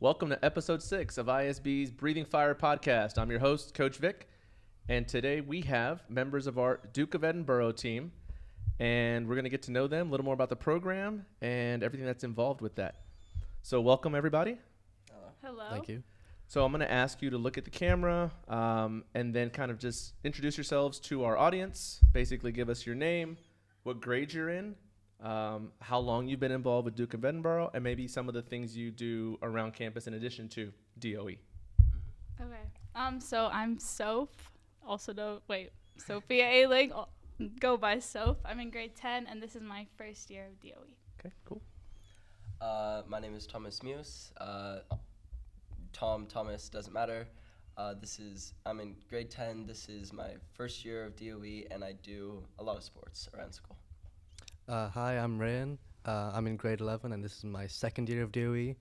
Welcome to episode 6 of ISB's Breathing Fire podcast. I'm your host, Coach Vic, and today we have members of our Duke of Edinburgh team, and we're going to get to know them, a little more about the program and everything that's involved with that. So welcome, everybody. Hello. Thank you. So I'm going to ask you to look at the camera and then kind of just introduce yourselves to our audience, basically give us your name, what grade you're in, how long you've been involved with Duke of Edinburgh, and maybe some of the things you do around campus in addition to DOE. Okay. So I'm Soph, Sophia Ailing, go by Soph. I'm in grade 10, and this is my first year of DOE. Okay, cool. My name is Thomas Muse. Thomas, doesn't matter. I'm in grade 10. This is my first year of DOE, and I do a lot of sports around school. Hi, I'm Ryan. I'm in grade 11, and this is my second year of DOE.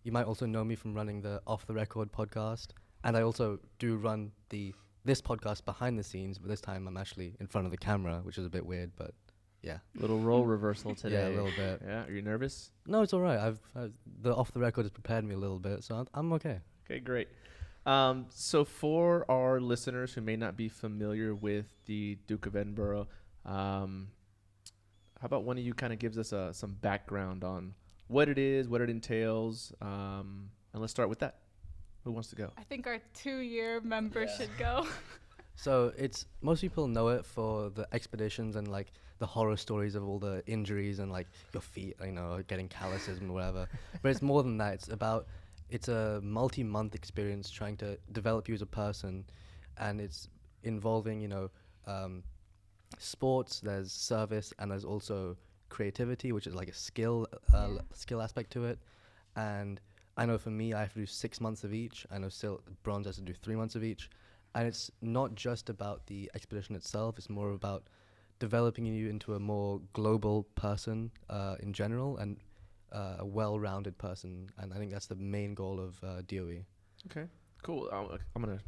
You might also know me from running the Off the Record podcast, and I also do run this podcast behind the scenes, but this time I'm actually in front of the camera, which is a bit weird, but yeah. Little role reversal today. Yeah, a little bit. Yeah, are you nervous? No, it's all right. The Off the Record has prepared me a little bit, so I'm okay. Okay, great. So for our listeners who may not be familiar with the Duke of Edinburgh, how about one of you kind of gives us some background on what it is, what it entails, and let's start with that. Who wants to go? I think our 2-year member should go. So most people know it for the expeditions and like the horror stories of all the injuries and like your feet, getting calluses and whatever. But it's more than that. It's a multi-month experience trying to develop you as a person, and it's involving, sports, there's service, and there's also creativity, which is like a skill aspect to it. And I know for me, I have to do 6 months of each. I know still bronze has to do 3 months of each. And it's not just about the expedition itself, it's more about developing you into a more global person in general, and a well-rounded person. And I think that's the main goal of DOE. Okay, cool. I'm going to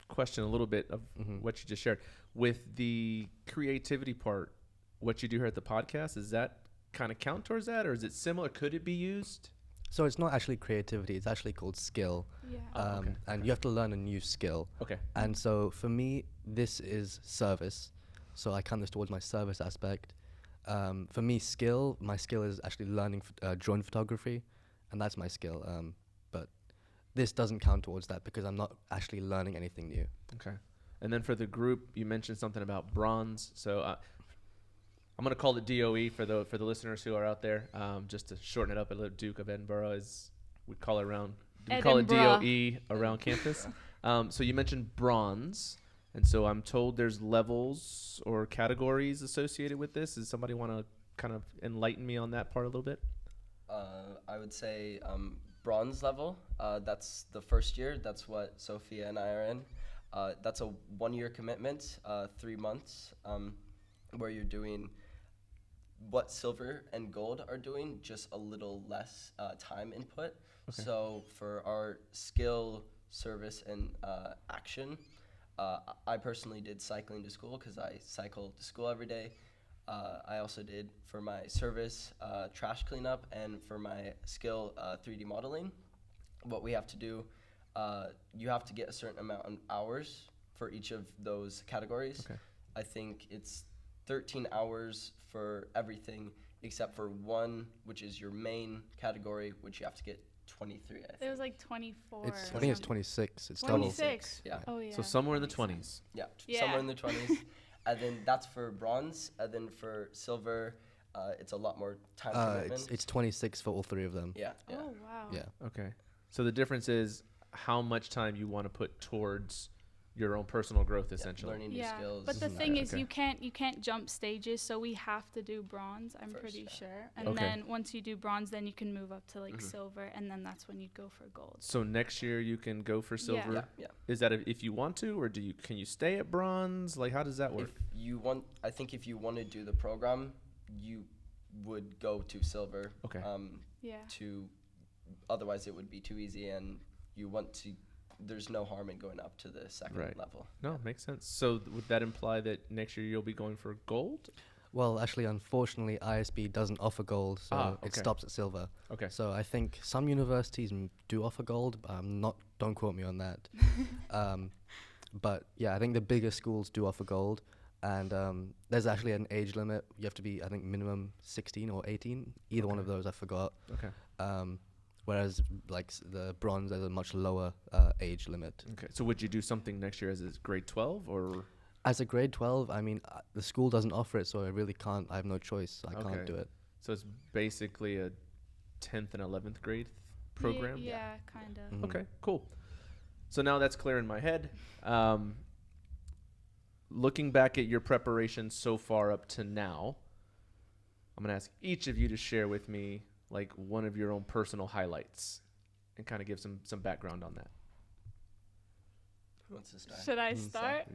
question a little bit of what you just shared. With the creativity part, what you do here at the podcast, is that kind of count towards that, or is it similar? Could it be used? So it's not actually creativity, it's actually called skill. Yeah. And you have to learn a new skill. Okay. And so for me, this is service. So I count this towards my service aspect. For me, my skill is actually learning drone photography, and that's my skill. But this doesn't count towards that because I'm not actually learning anything new. Okay. And then for the group, you mentioned something about bronze. So I'm going to call it DOE for the listeners who are out there, just to shorten it up a little. Duke of Edinburgh we call it DOE around campus. So you mentioned bronze, and so I'm told there's levels or categories associated with this. Does somebody want to kind of enlighten me on that part a little bit? I would say bronze level. That's the first year. That's what Sophia and I are in. That's a 1-year commitment, 3 months, where you're doing what silver and gold are doing, just a little less time input. Okay. So for our skill, service, and action, I personally did cycling to school because I cycle to school every day. I also did for my service trash cleanup, and for my skill 3D modeling. What we have to do, you have to get a certain amount of hours for each of those categories. Okay. I think it's 13 hours for everything except for one, which is your main category, which you have to get 23, I think. It was like 24. I think it's 26. It's 26. Yeah. Oh, yeah. So somewhere in the 20s. Yeah, Yeah. somewhere in the 20s. And then that's for bronze. And then for silver, it's a lot more time commitment. It's 26 for all 3 of them. Yeah. Oh, wow. Yeah. Okay. So the difference is how much time you want to put towards your own personal growth, essentially. Learning new Yeah, skills. but the Mhm. thing is, Okay. you can't jump stages, so we have to do bronze. I'm First, pretty yeah. sure, and Okay. then once you do bronze, then you can move up to like silver, and then that's when you'd go for gold. So next year you can go for silver. Yeah. Yeah. Is that if you want to, or can you stay at bronze? Like, how does that work? I think if you want to do the program, you would go to silver. Okay. Yeah. Otherwise it would be too easy, and there's no harm in going up to the second Right. level. No, makes sense. So would that imply that next year you'll be going for gold? Well, actually, unfortunately, ISB doesn't offer gold, so it okay. stops at silver. Okay. So I think some universities do offer gold, but don't quote me on that. But yeah, I think the bigger schools do offer gold, and there's actually an age limit. You have to be, I think, minimum 16 or 18. Either one of those, I forgot. Okay. Whereas the bronze, there's a much lower age limit. Okay. So would you do something next year as a grade 12 or? As a grade 12, I mean, the school doesn't offer it, so I really can't. I have no choice. I can't do it. So it's basically a 10th and 11th grade program? Yeah, kind of. Mhm. Okay, cool. So now that's clear in my head. Looking back at your preparation so far up to now, I'm going to ask each of you to share with me like one of your own personal highlights and kind of give some background on that. Who wants to start? Should I start?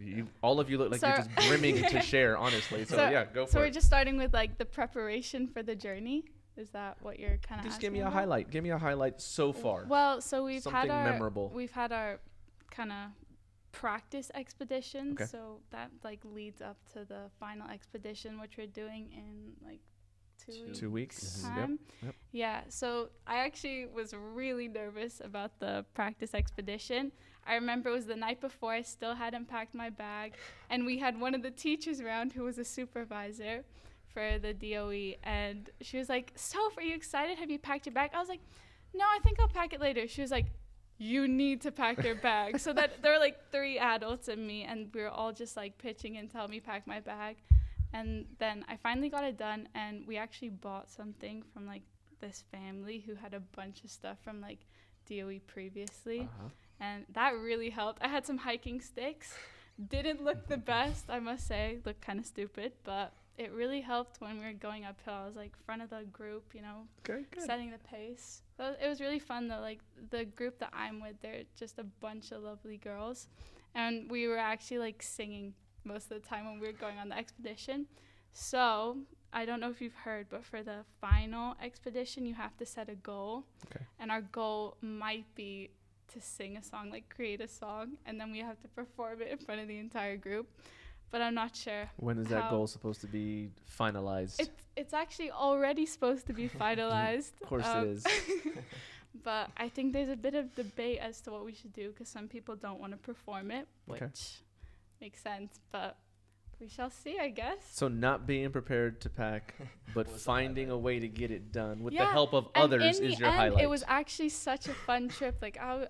All of you look like you're just brimming to share, honestly. So yeah, go for So it. we're just starting with like the preparation for the journey. Is that what you're kind of Just asking give me a about? highlight. Give me a highlight so far. Well, so we've Something had memorable. our kind of practice expedition. Okay. So that like leads up to the final expedition, which we're doing in like 2 weeks. time. Yep. Yeah, so I actually was really nervous about the practice expedition. I remember it was the night before, I still hadn't packed my bag, and we had one of the teachers around who was a supervisor for the DOE, and she was like, "Soph, are you excited? Have you packed your bag?" I was like, "No, I think I'll pack it later." She was like, "You need to pack your bag." So that there were like 3 adults and me, and we were all just like pitching in to help me pack my bag. And then I finally got it done, and we actually bought something from like this family who had a bunch of stuff from like DOE previously. Uh-huh. And that really helped. I had some hiking sticks. Didn't look the best, I must say. Looked kind of stupid, but it really helped when we were going uphill. I was like front of the group, you know, Okay, good. setting the pace. So it was really fun though. Like the group that I'm with, they're just a bunch of lovely girls. And we were actually like singing most of the time when we were going on the expedition. So I don't know if you've heard, but for the final expedition, you have to set a goal. Okay. And our goal might be to sing a song, like create a song, and then we have to perform it in front of the entire group. But I'm not sure. When is that goal supposed to be finalized? It's actually already supposed to be finalized. Of course it is. But I think there's a bit of debate as to what we should do, because some people don't want to perform it, which Okay. makes sense. But we shall see, I guess. So not being prepared to pack, but Was the finding a way to get it done with the Yeah, help of And others in is the your end, highlight. it was actually such a fun trip. Like I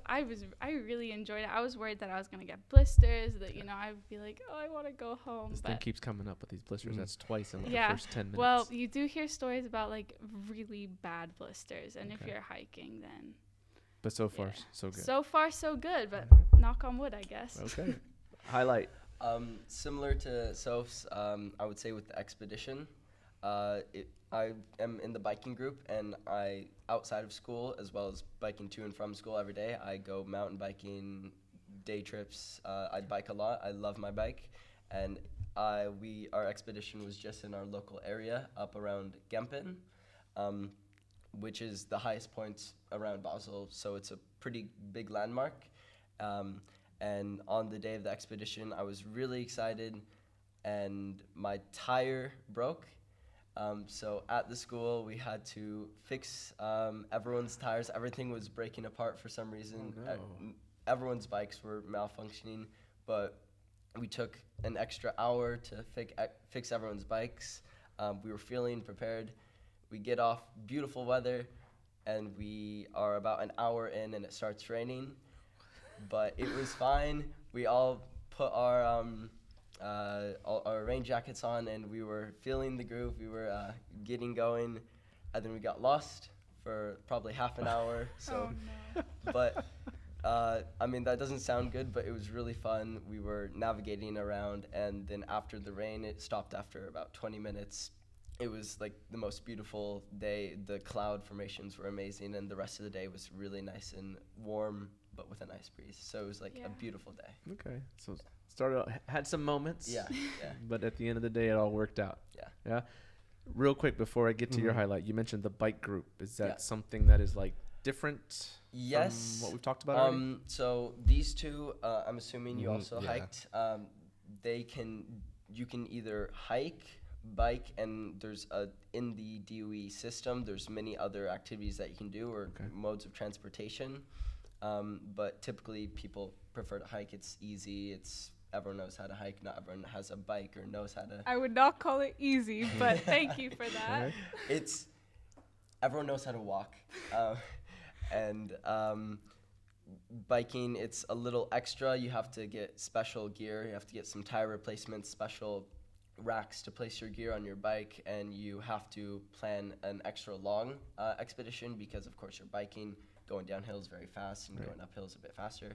really enjoyed it. I was worried that I was gonna get blisters. That I would be like, oh, I want to go home. This thing keeps coming up with these blisters. Mhm. That's twice in like Yeah. the first 10 minutes. Well, you do hear stories about like really bad blisters, and if Okay. you're hiking, then but so far, yeah. so good. So far, so good. But knock on wood, I guess. Okay. Highlight. Similar to Soph's, I would say with the expedition, I am in the biking group, and outside of school, as well as biking to and from school every day, I go mountain biking, day trips. I bike a lot. I love my bike, and our expedition was just in our local area, up around Gempen, which is the highest point around Basel, so it's a pretty big landmark. And on the day of the expedition, I was really excited, and my tire broke. So at the school, we had to fix everyone's tires. Everything was breaking apart for some reason. Oh, no. Everyone's bikes were malfunctioning, but we took an extra hour to fix everyone's bikes. We were feeling prepared. We get off, beautiful weather, and we are about an hour in, and it starts raining. But it was fine. We all put our rain jackets on, and we were feeling the groove. We were getting going, and then we got lost for probably half an hour. So, Oh, no. but I mean, that doesn't sound good, but it was really fun. We were navigating around, and then after the rain, it stopped after about 20 minutes. It was like the most beautiful day. The cloud formations were amazing, and the rest of the day was really nice and warm, but with a nice breeze. So it was like a beautiful day. Okay. So started out, had some moments. Yeah. But at the end of the day, it all worked out. Yeah. Yeah. Real quick before I get to your Mhm. highlight, you mentioned the bike group. Is that Yeah. something that is like different Yes. from what we've talked about already? So these two, I'm assuming you Mhm, also yeah. hiked. You can either hike, bike, and there's in the DOE system, there's many other activities that you can do or modes of transportation. But typically people prefer to hike. It's easy. Everyone knows how to hike. Not everyone has a bike or knows how to. I would not call it easy, but thank you for that. Everyone knows how to walk. And biking, it's a little extra. You have to get special gear. You have to get some tire replacements, special racks to place your gear on your bike, and you have to plan an extra long expedition because, of course, you're biking. Going downhill is very fast, and going uphill is a bit faster.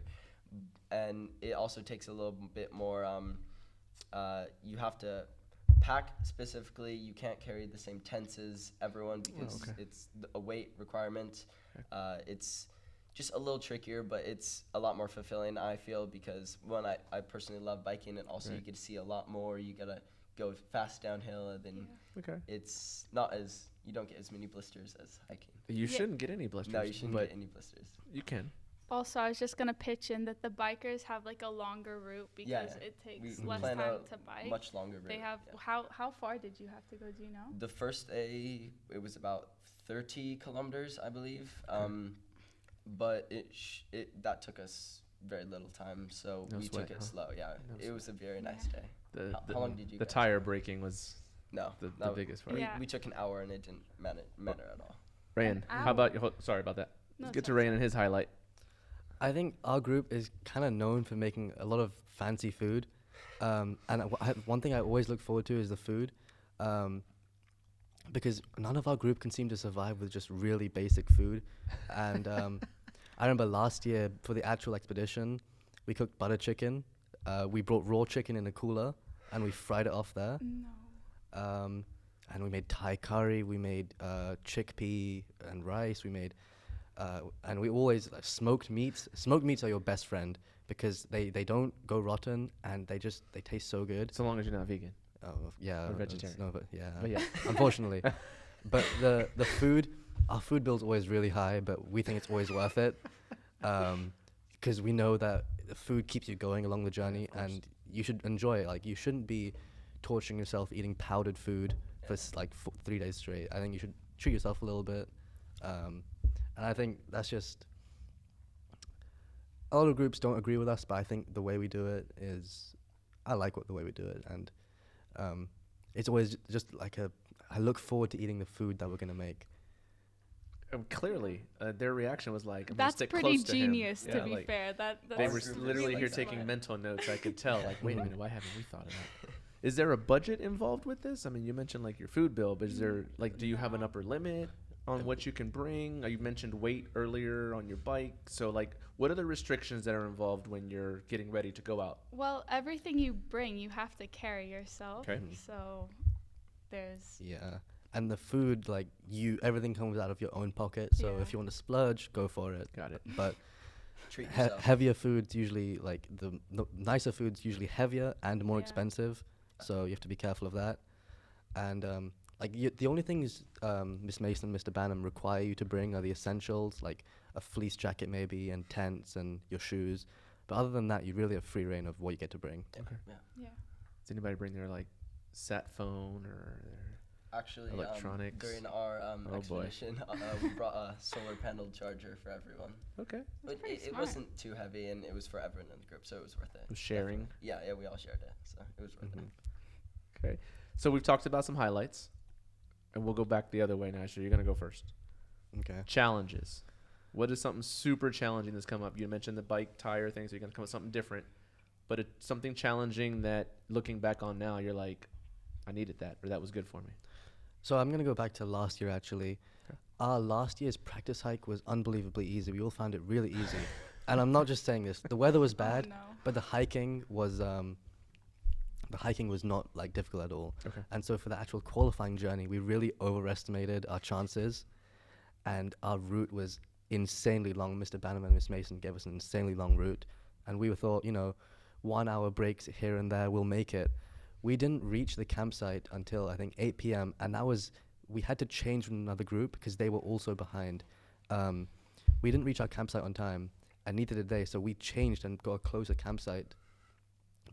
And it also takes a little bit more. You have to pack specifically. You can't carry the same tents as everyone because it's a weight requirement. It's just a little trickier, but it's a lot more fulfilling, I feel, because one, I personally love biking, and also you get to see a lot more. You gotta go fast downhill, and then it's not as, you don't get as many blisters as hiking. You shouldn't get any blisters. No, you shouldn't get any blisters. You can. Also, I was just going to pitch in that the bikers have like a longer route because it takes less time to bike. Much longer route. They have, how far did you have to go, do you know? The first day, it was about 30 kilometers, I believe. But that took us very little time, so we took it slow. Yeah, it was a very nice day. How long did you The tire braking was the biggest part. We took an hour, and it didn't matter at all. Rayan, how about you? Sorry about that. Let's get to Rayan and his highlight. I think our group is kind of known for making a lot of fancy food. And one thing I always look forward to is the food. Because none of our group can seem to survive with just really basic food. And I remember last year for the actual expedition, we cooked butter chicken. We brought raw chicken in a cooler, and we fried it off there. No. And we made Thai curry. We made chickpea and rice. We made, and we always smoked meats. Smoked meats are your best friend because they don't go rotten, and they taste so good. So long as you're not vegan. Oh yeah, or vegetarian. No, but yeah, unfortunately. But the food, our food bill's always really high, but we think it's always worth it, because we know that the food keeps you going along the journey, and you should enjoy it. Like, you shouldn't be torturing yourself eating powdered food for 3 days straight. I think you should treat yourself a little bit, and I think that's just. A lot of groups don't agree with us, but I think the way we do it is, I like the way we do it, and it's always just like I look forward to eating the food that we're gonna make. Clearly, their reaction was like, that's pretty genius, to be fair. They were literally here taking mental notes. I could tell, like, wait a minute, why haven't we thought of that? Is there a budget involved with this? I mean, you mentioned like your food bill, but is there do you have an upper limit on what you can bring? You mentioned weight earlier on your bike. So like, what are the restrictions that are involved when you're getting ready to go out? Well, everything you bring, you have to carry yourself. Okay. So there's. Yeah. And the food, like, everything comes out of your own pocket. So if you want to splurge, go for it. Got it. But treat yourself. Heavier foods usually, like, the nicer foods usually heavier and more expensive. So you have to be careful of that. And the only things Miss Mason and Mr. Banham require you to bring are the essentials, like a fleece jacket maybe, and tents and your shoes. But other than that, you really have free reign of what you get to bring. Okay. Yeah. Does anybody bring their like sat phone or their electronics? During our expedition, we brought a solar panel charger for everyone. Okay. But it wasn't too heavy, and it was for everyone in the group, so it was worth it. Was sharing? Definitely. Yeah, we all shared it, so it was worth it. Okay. So we've talked about some highlights, and we'll go back the other way now. So you're going to go first. Okay. Challenges. What is something super challenging that's come up? You mentioned the bike tire thing, so you're going to come up with something different. But it's something challenging that, looking back on now, you're like, I needed that, or that was good for me. So I'm going to go back to last year, actually. Okay. Our last year's practice hike was unbelievably easy. We all found it really easy. And I'm not just saying this. The weather was bad, but the hiking was not like difficult at all. Okay. And so for the actual qualifying journey, we really overestimated our chances, and our route was insanely long. Mr. Banham and Miss Mason gave us an insanely long route, and we thought, 1 hour breaks here and there, we'll make it. We didn't reach the campsite until I think 8 p.m. and we had to change from another group because they were also behind. We didn't reach our campsite on time, and neither did they. So we changed and got a closer campsite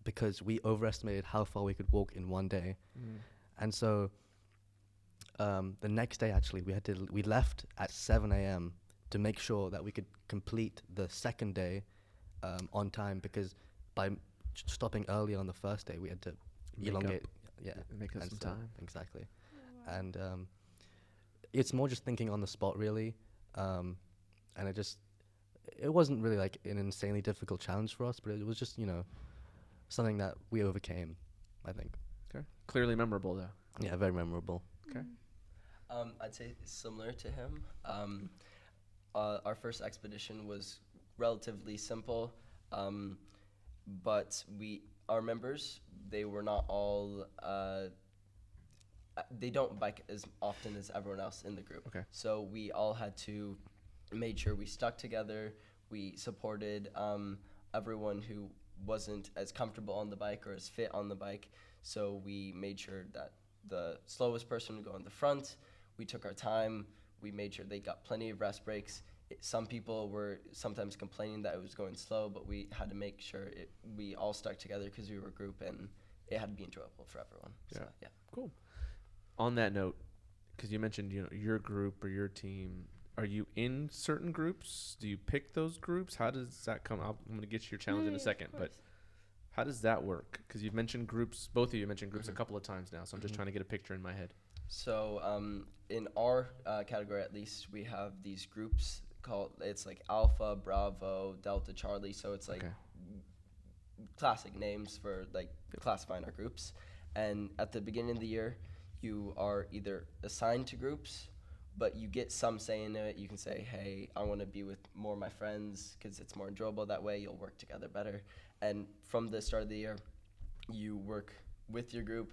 because we overestimated how far we could walk in one day. And so the next day, actually, we left at 7 a.m. to make sure that we could complete the second day on time, because by stopping early on the first day, we had to elongate. Make us and some so- time. Exactly. Oh, wow. And it's more just thinking on the spot, really. And it wasn't really like an insanely difficult challenge for us, but it was just, something that we overcame, I think. Okay. Clearly memorable though. Yeah, very memorable. Okay. I'd say similar to him. Our first expedition was relatively simple, but our members, they were not all. They don't bike as often as everyone else in the group. Okay. So we all had to make sure we stuck together. We supported everyone who wasn't as comfortable on the bike or as fit on the bike. So we made sure that the slowest person would go in the front. We took our time. We made sure they got plenty of rest breaks. Some people were sometimes complaining that it was going slow, but we had to make sure we all stuck together because we were a group, and it had to be enjoyable for everyone. So, yeah. Cool. On that note, because you mentioned your group or your team, are you in certain groups? Do you pick those groups? How does that come up? I'm going to get to your challenge in a second, but how does that work? Because you've mentioned groups, both of you mentioned groups a couple of times now, so I'm just trying to get a picture in my head. So in our category, at least, we have these groups it's like Alpha, Bravo, Delta, Charlie. So it's like classic names for like classifying our groups. And at the beginning of the year, you are either assigned to groups, but you get some say in it. You can say, hey, I want to be with more of my friends because it's more enjoyable that way. You'll work together better. And from the start of the year, you work with your group.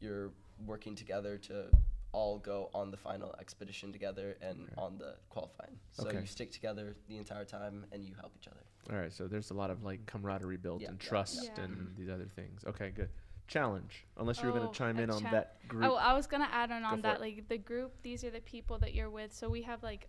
You're working together to all go on the final expedition together and on the qualifying. So you stick together the entire time and you help each other. All right, so there's a lot of like camaraderie built and trust and these other things. Okay, good. Challenge, unless you're going to chime in on that group. Oh, I was going to add on that, like the group, these are the people that you're with. So we have like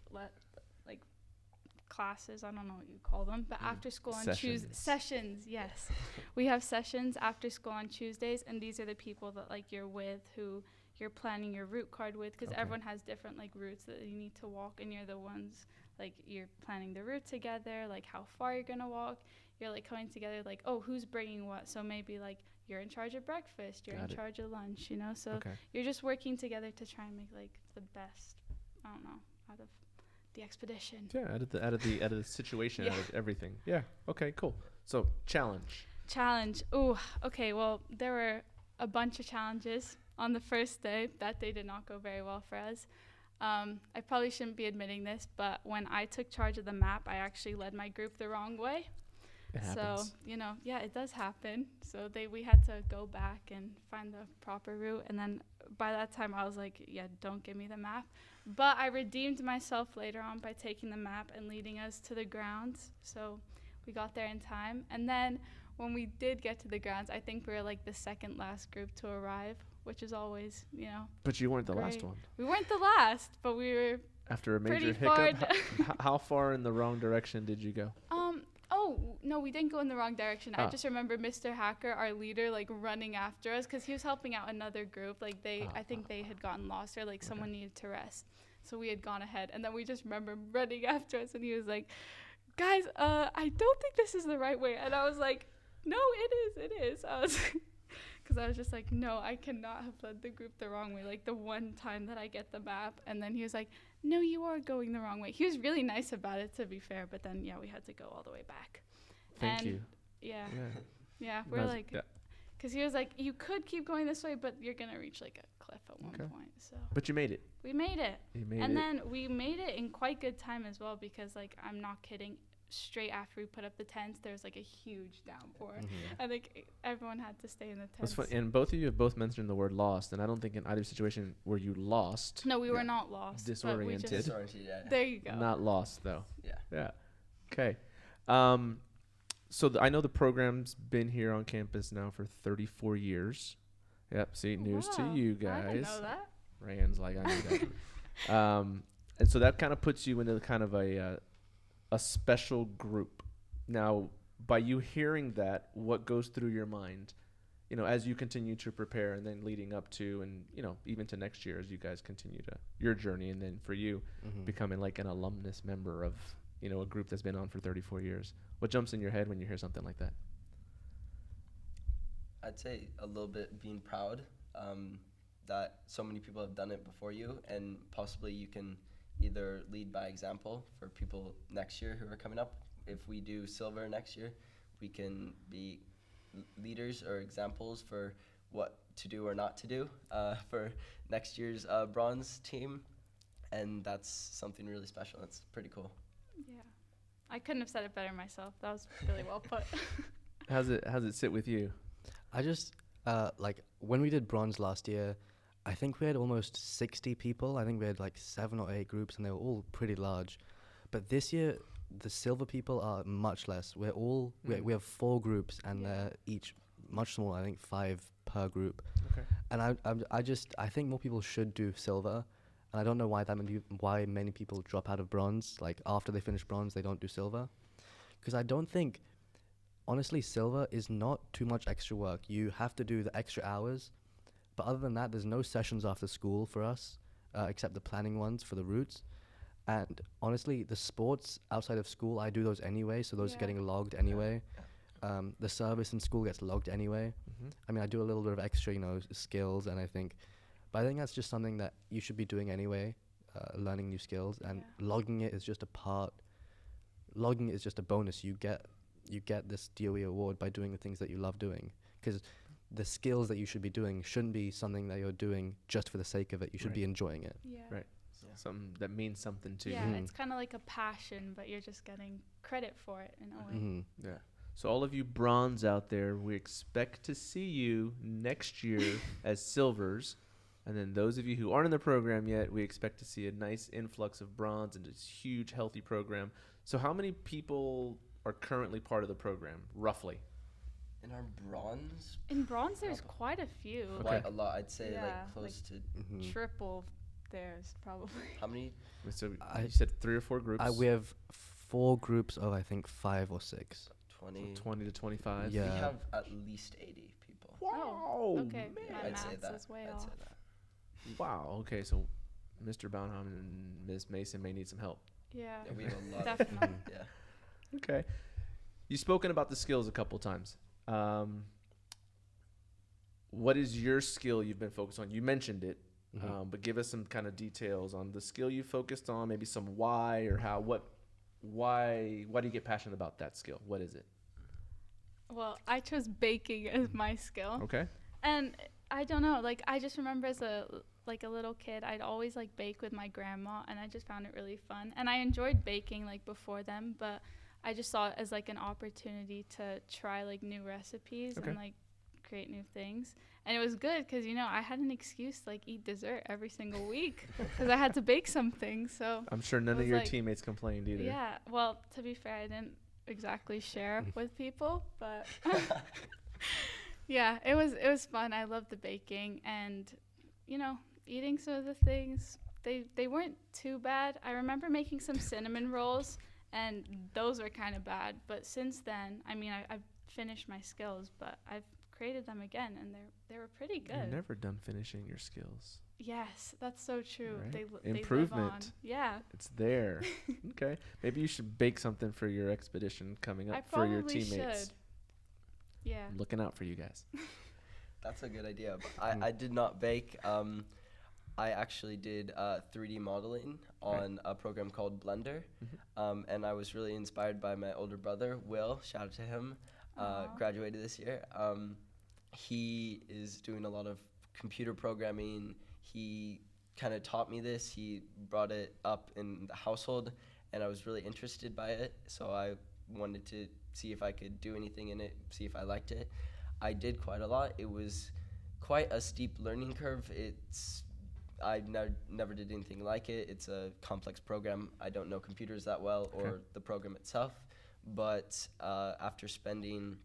classes, I don't know what you call them, but after school on Tuesdays. Sessions, yes. We have sessions after school on Tuesdays, and these are the people that like you're with, who you're planning your route card with, because everyone has different like routes that you need to walk, and you're the ones like you're planning the route together, like how far you're going to walk. You're like coming together like, oh, who's bringing what? So maybe like you're in charge of breakfast, you're in charge of lunch, so you're just working together to try and make like the best, I don't know, out of the expedition. Yeah, out of the situation, out of everything. Yeah. Okay, cool. So challenge. Ooh, okay, well, there were a bunch of challenges on the first day. That day did not go very well for us. I probably shouldn't be admitting this, but when I took charge of the map, I actually led my group the wrong way. It happens. So, it does happen. So we had to go back and find the proper route. And then by that time, I was like, yeah, don't give me the map. But I redeemed myself later on by taking the map and leading us to the grounds. So we got there in time. And then when we did get to the grounds, I think we were like the second last group to arrive, which is always, But you weren't the great. last one. We weren't the last, but we were after a major pretty hiccup. How far in the wrong direction did you go? Oh, no, we didn't go in the wrong direction. I Ah. just remember Mr. Hacker, our leader, like running after us because he was helping out another group. Like I think they had gotten lost or like someone needed to rest. So we had gone ahead. And then we just remember running after us and he was like, guys, I don't think this is the right way. And I was like, no, it is. Because I was just like, no, I cannot have led the group the wrong way. Like the one time that I get the map. And then he was like, no, you are going the wrong way. He was really nice about it, to be fair. But then, we had to go all the way back. Thank you. Yeah. We're like, because he was like, you could keep going this way, but you're going to reach like a cliff at one point. So. But you made it. We made it. You made and it. then we made it in quite good time as well because, like, I'm not kidding. Straight after we put up the tents, there was like a huge downpour. I think everyone had to stay in the tents. That's funny. And both of you have both mentioned the word lost, and I don't think in either situation were you lost. No, we were not lost. Disoriented. Disoriented, yeah. There you go. Not lost though. Yeah. Okay. So I know the program's been here on campus now for 34 years. Yep. See, news to you guys. I didn't know that. Ryan's like, I knew that. And so that kind of puts you into kind of a special group. Now, by you hearing that, what goes through your mind as you continue to prepare and then leading up to, and, even to next year as you guys continue to your journey, and then for you becoming like an alumnus member of, a group that's been on for 34 years. What jumps in your head when you hear something like that? I'd say a little bit being proud that so many people have done it before you, and possibly you can either lead by example for people next year who are coming up. If we do silver next year, we can be leaders or examples for what to do or not to do for next year's bronze team, and that's something really special. That's pretty cool. Yeah, I couldn't have said it better myself. That was really well put. How's it sit with you? I just, when we did bronze last year, I think we had almost 60 people. I think we had like 7 or 8 groups, and they were all pretty large. But this year, the silver people are much less. We're all, we have 4 groups, and they're each much smaller, I think 5 per group. Okay. And I think more people should do silver. And I don't know why many people drop out of bronze. Like, after they finish bronze, they don't do silver. Because I don't think, honestly, silver is not too much extra work. You have to do the extra hours. But other than that, there's no sessions after school for us, except the planning ones for the routes. And honestly, the sports outside of school, I do those anyway, so those are getting logged anyway. The service in school gets logged anyway. I mean, I do a little bit of extra, skills, and I think that's just something that you should be doing anyway, learning new skills, and logging it is just a part. Logging it is just a bonus. You get this DOE award by doing the things that you love doing, because the skills that you should be doing shouldn't be something that you're doing just for the sake of it. You should be enjoying it. Yeah. Right. Something that means something to you. Yeah, it's kind of like a passion, but you're just getting credit for it in a way. Yeah. So all of you bronze out there, we expect to see you next year as silvers. And then those of you who aren't in the program yet, we expect to see a nice influx of bronze into this huge, healthy program. So how many people are currently part of the program, roughly? In our bronze? In bronze, there's quite a few. Quite a lot. I'd say close to triple theirs, probably. How many? So you said 3 or 4 groups? We have 4 groups of, I think, 5 or 6. 20. So 20 to 25? Yeah. We have at least 80 people. Wow. Okay. My I'd say maths that. is way I'd off. say that. Wow. Okay, so Mr. Baunham and Ms. Mason may need some help. Yeah. We have a lot. Definitely. Yeah. Okay. You've spoken about the skills a couple times. What is your skill you've been focused on? You mentioned it, but give us some kind of details on the skill you focused on, maybe some why or how, why do you get passionate about that skill? What is it? Well, I chose baking as my skill. Okay. And I don't know, I just remember as a little kid, I'd always bake with my grandma, and I just found it really fun. And I enjoyed baking before them, but I just saw it as an opportunity to try new recipes and create new things. And it was good because I had an excuse to eat dessert every single week because I had to bake something. So I'm sure none of your teammates complained either. Yeah, well, to be fair, I didn't exactly share with people, but yeah, it was fun. I loved the baking, and eating some of the things, they weren't too bad. I remember making some cinnamon rolls, and those were kind of bad. But since then, I've finished my skills, but I've created them again, and they were pretty good. You're never done finishing your skills. Yes, that's so true. Right? They Improvement. live on. Yeah. It's there. Okay. Maybe you should bake something for your expedition coming up for your teammates. I probably should. Yeah. I'm looking out for you guys. That's a good idea. But I did not bake. I actually did 3D modeling on a program called Blender, and I was really inspired by my older brother, Will. Shout out to him. Graduated this year. He is doing a lot of computer programming. He kind of taught me this. He brought it up in the household, and I was really interested by it. So I wanted to see if I could do anything in it, see if I liked it. I did quite a lot. It was quite a steep learning curve. I never did anything like it. It's a complex program. I don't know computers that well or the program itself. But after spending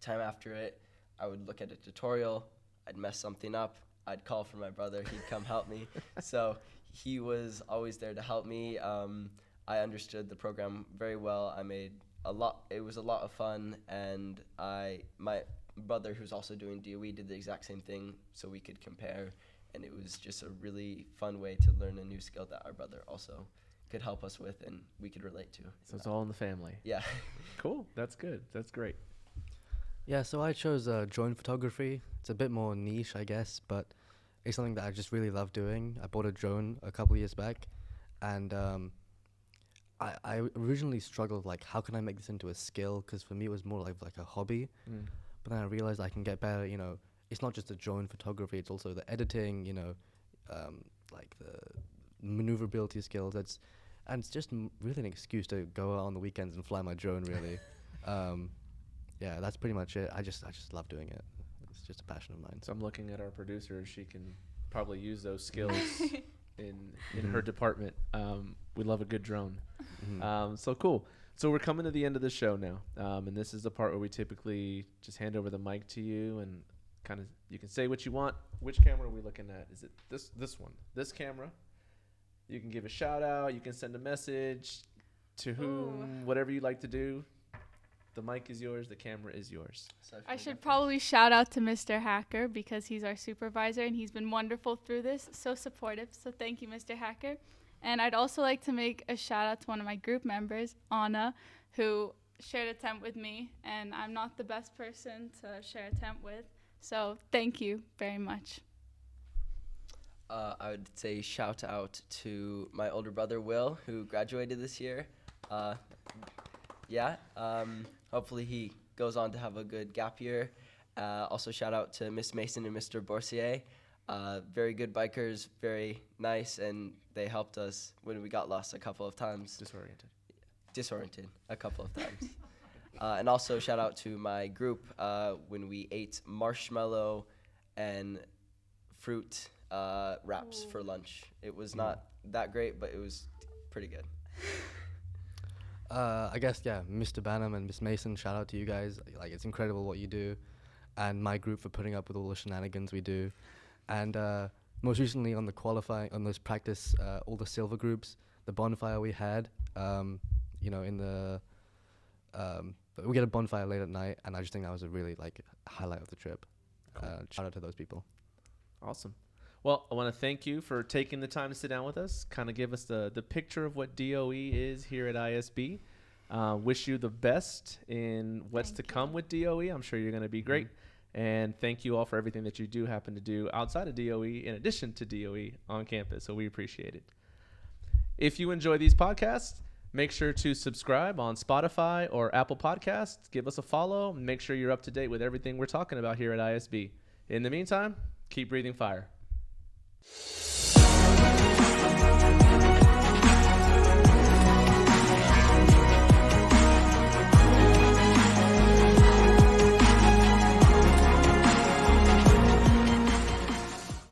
time after it, I would look at a tutorial. I'd mess something up. I'd call for my brother. He'd come help me. So he was always there to help me. I understood the program very well. I made a lot. It was a lot of fun, and my brother who's also doing DOE did the exact same thing, so we could compare. And it was just a really fun way to learn a new skill that our brother also could help us with and we could relate to. So it's all in the family. Yeah. Cool. That's good. That's great. Yeah, so I chose drone photography. It's a bit more niche, I guess, but it's something that I just really love doing. I bought a drone a couple of years back, and I originally struggled, like, how can I make this into a skill? Because for me, it was more like a hobby. But then I realized I can get better, it's not just the drone photography, it's also the editing, like the maneuverability skills. And it's just really an excuse to go out on the weekends and fly my drone, really. Yeah, that's pretty much it. I just love doing it. It's just a passion of mine. So I'm looking at our producer. She can probably use those skills in her department. We love a good drone. So cool. So we're coming to the end of the show now. And this is the part where we typically just hand over the mic to you and kind of you can say what you want. Which camera are we looking at? Is it this one? This camera? You can give a shout out. You can send a message to whom, whatever you'd like to do. The mic is yours. The camera is yours. I should probably shout out to Mr. Hacker because he's our supervisor and he's been wonderful through this, so supportive. So thank you, Mr. Hacker. And I'd also like to make a shout out to one of my group members, Anna, who shared a tent with me, and I'm not the best person to share a tent with. So thank you very much. I would say shout out to my older brother, Will, who graduated this year. Hopefully he goes on to have a good gap year. Also shout out to Miss Mason and Mr. Borsier. Very good bikers, very nice, and they helped us when we got lost a couple of times. Disoriented a couple of times. And also shout out to my group when we ate marshmallow and fruit wraps for lunch. It was not that great, but it was pretty good. I guess, yeah, Mr. Banham and Miss Mason, shout out to you guys. Like, it's incredible what you do. And my group for putting up with all the shenanigans we do. And most recently on those practice, all the silver groups, the bonfire we had, we get a bonfire late at night, and I just think that was a really, highlight of the trip. Cool. Shout out to those people. Awesome. Well, I want to thank you for taking the time to sit down with us, kind of give us the picture of what DOE is here at ISB. Wish you the best in what's to come with DOE. I'm sure you're going to be great. And thank you all for everything that you do happen to do outside of DOE in addition to DOE on campus. So we appreciate it. If you enjoy these podcasts, make sure to subscribe on Spotify or Apple Podcasts. Give us a follow. Make sure you're up to date with everything we're talking about here at ISB. In the meantime, keep breathing fire.